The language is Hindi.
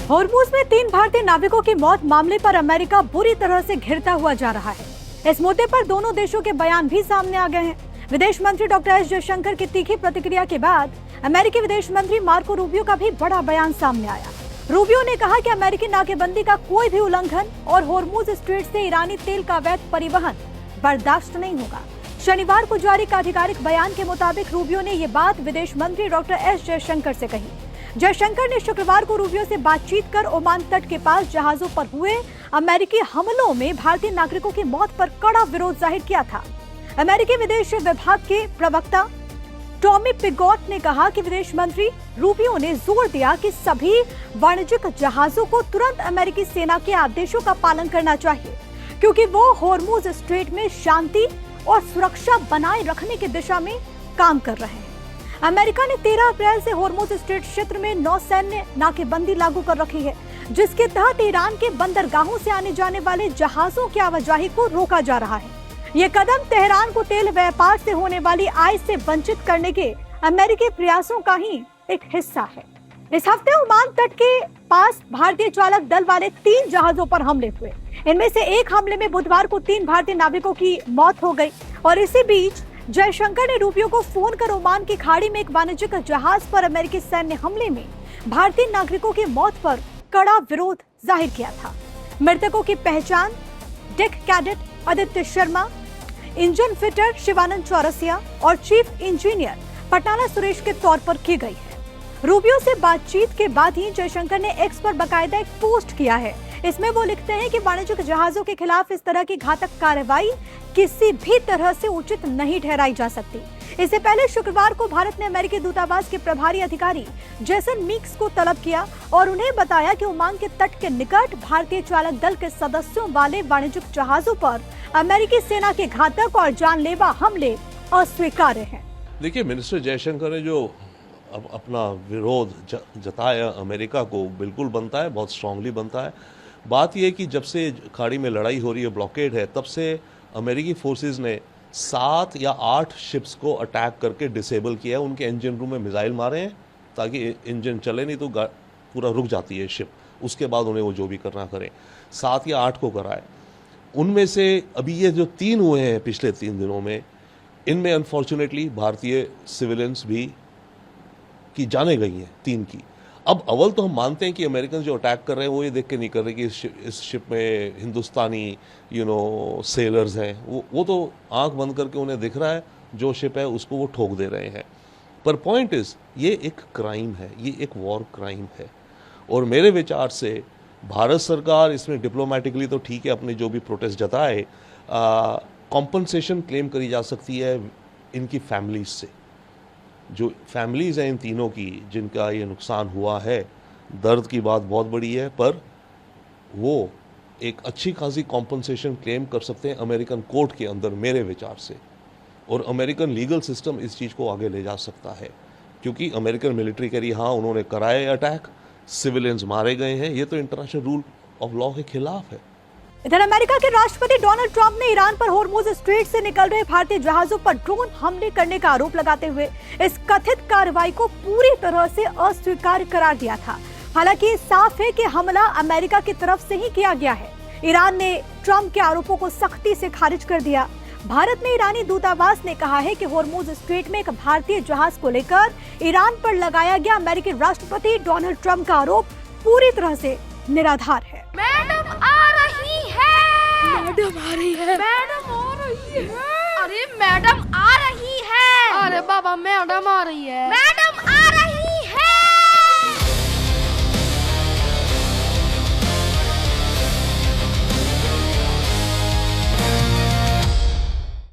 होर्मुज में 3 भारतीय नाविकों की मौत मामले पर अमेरिका बुरी तरह से घिरता हुआ जा रहा है। इस मुद्दे पर दोनों देशों के बयान भी सामने आ गए हैं। विदेश मंत्री डॉक्टर एस जयशंकर की तीखी प्रतिक्रिया के बाद अमेरिकी विदेश मंत्री मार्को रूबियो का भी बड़ा बयान सामने आया। रूबियो ने कहा कि अमेरिकी नाकेबंदी का कोई भी उल्लंघन और होर्मुज स्ट्रेट से ईरानी तेल का अवैध परिवहन बर्दाश्त नहीं होगा। शनिवार को जारी एक आधिकारिक बयान के मुताबिक रूबियो ने ये बात विदेश मंत्री डॉक्टर एस जयशंकर से कही। जयशंकर ने शुक्रवार को रूबियो से बातचीत कर ओमान तट के पास जहाजों पर हुए अमेरिकी हमलों में भारतीय नागरिकों की मौत पर कड़ा विरोध जाहिर किया था। अमेरिकी विदेश विभाग के प्रवक्ता टॉमी पिगॉट ने कहा कि विदेश मंत्री रूबियो ने जोर दिया कि सभी वाणिज्यिक जहाजों को तुरंत अमेरिकी सेना के आदेशों का पालन करना चाहिए, क्योंकि वो होर्मुज स्ट्रेट में शांति और सुरक्षा बनाए रखने की दिशा में काम कर रहे हैं। अमेरिका ने 13 अप्रैल से होर्मुज स्ट्रेट क्षेत्र में नौसैन्य नाकेबंदी लागू कर रखी है, जिसके तहत ईरान के बंदरगाहों से आने जाने वाले जहाजों की आवाजाही को रोका जा रहा है। ये कदम तेहरान को तेल व्यापार से होने वाली आय से वंचित करने के अमेरिकी प्रयासों का ही एक हिस्सा है। इस हफ्ते ओमान तट के पास भारतीय चालक दल वाले 3 जहाजों पर हमले हुए। इनमें से एक हमले में बुधवार को 3 भारतीय नाविकों की मौत हो गई और इसी बीच जयशंकर ने रूबियो को फोन कर ओमान की खाड़ी में एक वाणिज्यिक जहाज पर अमेरिकी सैन्य हमले में भारतीय नागरिकों की मौत पर कड़ा विरोध जाहिर किया था। मृतकों की पहचान deck cadet Aditya Sharma, engine fitter Shivanand Chaurasia और चीफ इंजीनियर पटाला सुरेश के तौर पर की गई है। रूबियो से बातचीत के बाद ही जयशंकर ने एक्स पर बाकायदा एक पोस्ट किया है। इसमें वो लिखते हैं कि वाणिज्यिक जहाजों के खिलाफ इस तरह की घातक कार्रवाई किसी भी तरह से उचित नहीं ठहराई जा सकती। इससे पहले शुक्रवार को भारत ने अमेरिकी दूतावास के प्रभारी अधिकारी जेसन मीक्स को तलब किया और उन्हें बताया कि ओमान के तट के निकट भारतीय चालक दल के सदस्यों वाले वाणिज्यिक जहाजों पर अमेरिकी सेना के घातक और जानलेवा हमले अस्वीकार्य हैं। देखिए, मिनिस्टर जयशंकर ने जो अपना विरोध जताया अमेरिका को, बिल्कुल बनता है, बहुत स्ट्रांगली बनता है। बात यह है कि जब से खाड़ी में लड़ाई हो रही है, ब्लॉकेड है, तब से अमेरिकी फोर्सेस ने 7 या 8 शिप्स को अटैक करके डिसेबल किया है। उनके इंजन रूम में मिसाइल मारे हैं ताकि इंजन चले, नहीं तो पूरा रुक जाती है शिप। उसके बाद उन्हें वो जो भी करना करें। 7 या 8 को कराए। उनमें से अभी ये जो 3 हुए हैं पिछले 3 दिनों में, इनमें अनफॉर्चुनेटली भारतीय सिविलियंस भी की जाने गई हैं, 3 की। अब अव्वल तो हम मानते हैं कि अमेरिकन जो अटैक कर रहे हैं वो ये देख के नहीं कर रहे कि इस शिप में हिंदुस्तानी सेलर्स हैं। वो तो आंख बंद करके उन्हें दिख रहा है जो शिप है उसको वो ठोक दे रहे हैं। पर पॉइंट इज, ये एक क्राइम है, ये एक वॉर क्राइम है। और मेरे विचार से भारत सरकार इसमें डिप्लोमेटिकली तो ठीक है, अपने जो भी प्रोटेस्ट जताए, कॉम्पनसेशन क्लेम करी जा सकती है इनकी फैमिलीज से। जो फैमिलीज़ हैं इन तीनों की, जिनका ये नुकसान हुआ है, दर्द की बात बहुत बड़ी है, पर वो एक अच्छी खासी कॉम्पनसेशन क्लेम कर सकते हैं अमेरिकन कोर्ट के अंदर, मेरे विचार से। और अमेरिकन लीगल सिस्टम इस चीज़ को आगे ले जा सकता है, क्योंकि अमेरिकन मिलिट्री कह रही हाँ उन्होंने कराए अटैक, सिविलियंस मारे गए हैं, ये तो इंटरनेशनल रूल ऑफ लॉ के खिलाफ है। इधर अमेरिका के राष्ट्रपति डोनाल्ड ट्रंप ने ईरान पर होर्मुज स्ट्रेट से निकल रहे भारतीय जहाजों पर ड्रोन हमले करने का आरोप लगाते हुए इस कथित कार्रवाई को पूरी तरह से अस्वीकार्य करार दिया था। हालांकि साफ है कि हमला अमेरिका की तरफ से ही किया गया है। ईरान ने ट्रंप के आरोपों को सख्ती से खारिज कर दिया। भारत में ईरानी दूतावास ने कहा है कि होर्मुज स्ट्रेट में एक भारतीय जहाज को लेकर ईरान पर लगाया गया अमेरिकी राष्ट्रपति डोनाल्ड ट्रंप का आरोप पूरी तरह से निराधार है। मैडम आ रही है। मैडम आ रही है। मैडम आ रही है। अरे मैडम आ रही है। अरे बाबा, मैडम आ रही है। मैडम